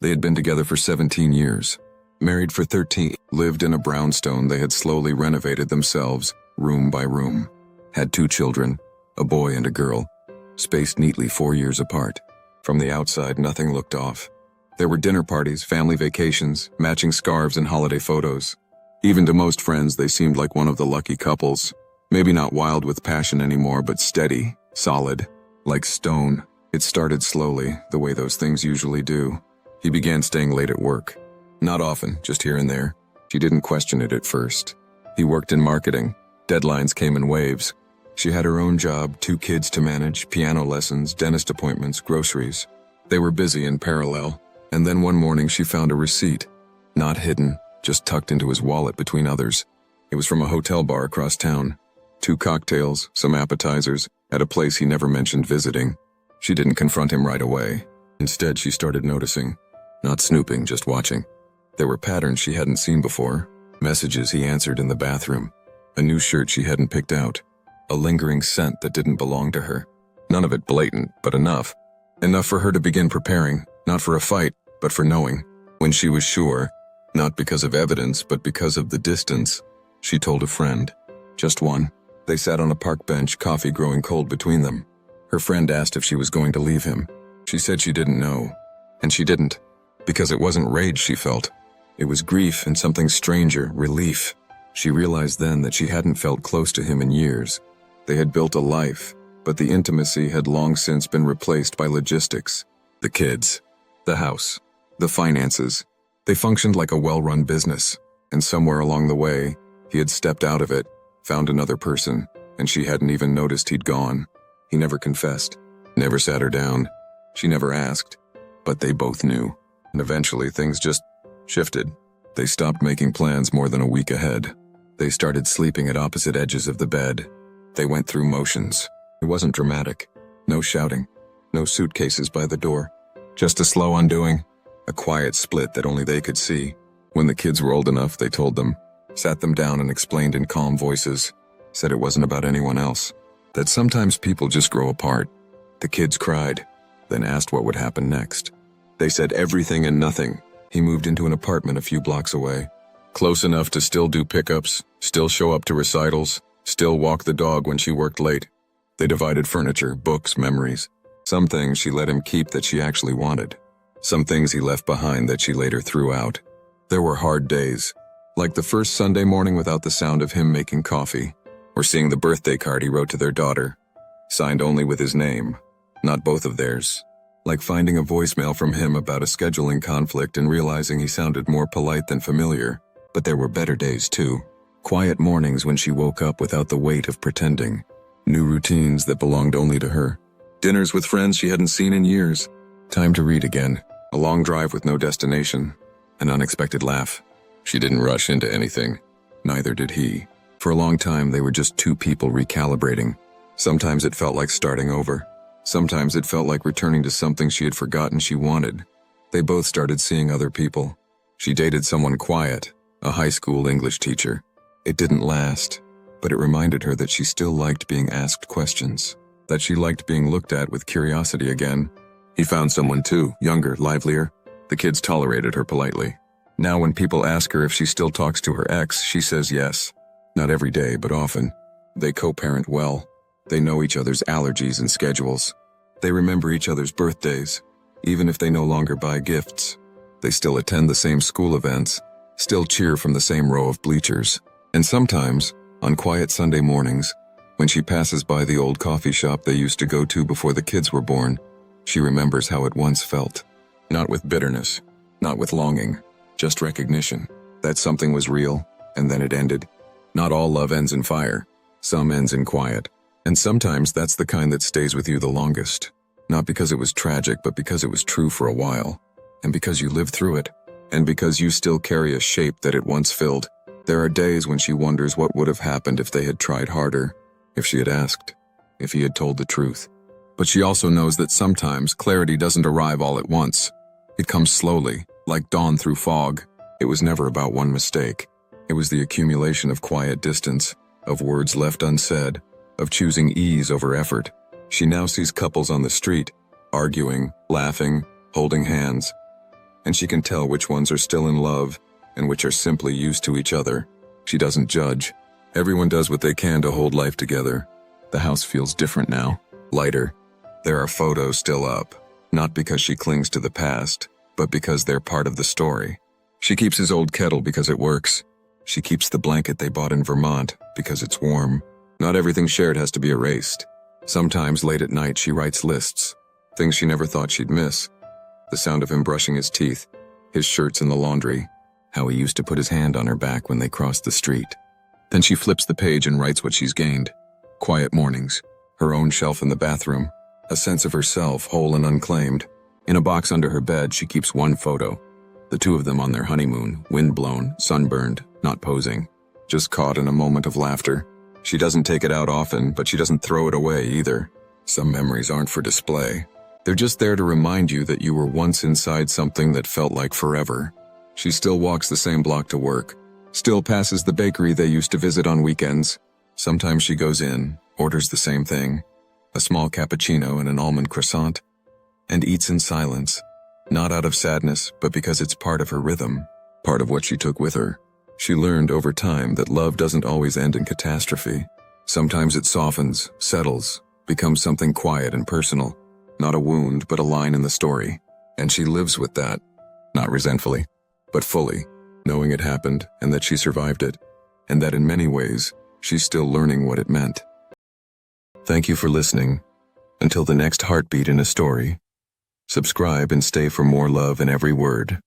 They had been together for 17 years, married for 13, lived in a brownstone they had slowly renovated themselves, room by room, had 2 children, a boy and a girl, spaced neatly 4 years apart. From the outside, nothing looked off. There were dinner parties, family vacations, matching scarves and holiday photos. Even to most friends, they seemed like one of the lucky couples. Maybe not wild with passion anymore, but steady, solid, like stone. It started slowly, the way those things usually do. He began staying late at work. Not often, just here and there. She didn't question it at first. He worked in marketing. Deadlines came in waves. She had her own job, 2 kids to manage, piano lessons, dentist appointments, groceries. They were busy in parallel. And then one morning she found a receipt. Not hidden, just tucked into his wallet between others. It was from a hotel bar across town. 2 cocktails, some appetizers, at a place he never mentioned visiting. She didn't confront him right away. Instead, she started noticing. Not snooping, just watching. There were patterns she hadn't seen before. Messages he answered in the bathroom. A new shirt she hadn't picked out. A lingering scent that didn't belong to her. None of it blatant, but enough. Enough for her to begin preparing, not for a fight, but for knowing. When she was sure, not because of evidence, but because of the distance, she told a friend. Just one. They sat on a park bench, coffee growing cold between them. Her friend asked if she was going to leave him. She said she didn't know. And she didn't. Because it wasn't rage she felt. It was grief and something stranger, relief. She realized then that she hadn't felt close to him in years. They had built a life, but the intimacy had long since been replaced by logistics. The kids, the house, the finances. They functioned like a well-run business, and somewhere along the way, he had stepped out of it, found another person, and she hadn't even noticed he'd gone. He never confessed, never sat her down. She never asked, but they both knew. And eventually things just shifted. They stopped making plans more than a week ahead. They started sleeping at opposite edges of the bed. They went through motions. It wasn't dramatic. No shouting. No suitcases by the door. Just a slow undoing. A quiet split that only they could see. When the kids were old enough, they told them. Sat them down and explained in calm voices. Said it wasn't about anyone else. That sometimes people just grow apart. The kids cried, then asked what would happen next. They said everything and nothing. He moved into an apartment a few blocks away. Close enough to still do pickups, still show up to recitals, still walk the dog when she worked late. They divided furniture, books, memories. Some things she let him keep that she actually wanted. Some things he left behind that she later threw out. There were hard days, like the first Sunday morning without the sound of him making coffee, or seeing the birthday card he wrote to their daughter, signed only with his name, not both of theirs. Like finding a voicemail from him about a scheduling conflict and realizing he sounded more polite than familiar. But there were better days too. Quiet mornings when she woke up without the weight of pretending. New routines that belonged only to her. Dinners with friends she hadn't seen in years. Time to read again. A long drive with no destination. An unexpected laugh. She didn't rush into anything. Neither did he. For a long time they were just 2 people recalibrating. Sometimes it felt like starting over. Sometimes it felt like returning to something she had forgotten she wanted. They both started seeing other people. She dated someone quiet, a high school English teacher. It didn't last, but it reminded her that she still liked being asked questions, that she liked being looked at with curiosity again. He found someone too, younger, livelier. The kids tolerated her politely. Now when people ask her if she still talks to her ex, she says yes. Not every day, but often. They co-parent well. They know each other's allergies and schedules. They remember each other's birthdays, even if they no longer buy gifts. They still attend the same school events, still cheer from the same row of bleachers. And sometimes, on quiet Sunday mornings, when she passes by the old coffee shop they used to go to before the kids were born, she remembers how it once felt. Not with bitterness, not with longing, just recognition that something was real, and then it ended. Not all love ends in fire. Some ends in quiet. And sometimes that's the kind that stays with you the longest. Not because it was tragic, but because it was true for a while. And because you lived through it. And because you still carry a shape that it once filled. There are days when she wonders what would have happened if they had tried harder, if she had asked, if he had told the truth. But she also knows that sometimes clarity doesn't arrive all at once. It comes slowly, like dawn through fog. It was never about one mistake. It was the accumulation of quiet distance, of words left unsaid, of choosing ease over effort. She now sees couples on the street, arguing, laughing, holding hands. and she can tell which ones are still in love and which are simply used to each other. She doesn't judge. Everyone does what they can to hold life together. The house feels different now, lighter. There are photos still up, not because she clings to the past, but because they're part of the story. She keeps his old kettle because it works. She keeps the blanket they bought in Vermont because it's warm. Not everything shared has to be erased. Sometimes late at night she writes lists, things she never thought she'd miss. The sound of him brushing his teeth, his shirts in the laundry, how he used to put his hand on her back when they crossed the street. Then she flips the page and writes what she's gained. Quiet mornings, her own shelf in the bathroom, a sense of herself whole and unclaimed. In a box under her bed, she keeps one photo. The two of them on their honeymoon, windblown, sunburned, not posing, just caught in a moment of laughter. She doesn't take it out often, but she doesn't throw it away either. Some memories aren't for display. They're just there to remind you that you were once inside something that felt like forever. She still walks the same block to work, still passes the bakery they used to visit on weekends. Sometimes she goes in, orders the same thing, a small cappuccino and an almond croissant, and eats in silence, not out of sadness, but because it's part of her rhythm, part of what she took with her. She learned over time that love doesn't always end in catastrophe. Sometimes it softens, settles, becomes something quiet and personal, not a wound, but a line in the story. And she lives with that, not resentfully, but fully, knowing it happened and that she survived it, and that in many ways, she's still learning what it meant. Thank you for listening. Until the next heartbeat in a story, subscribe and stay for more love in every word.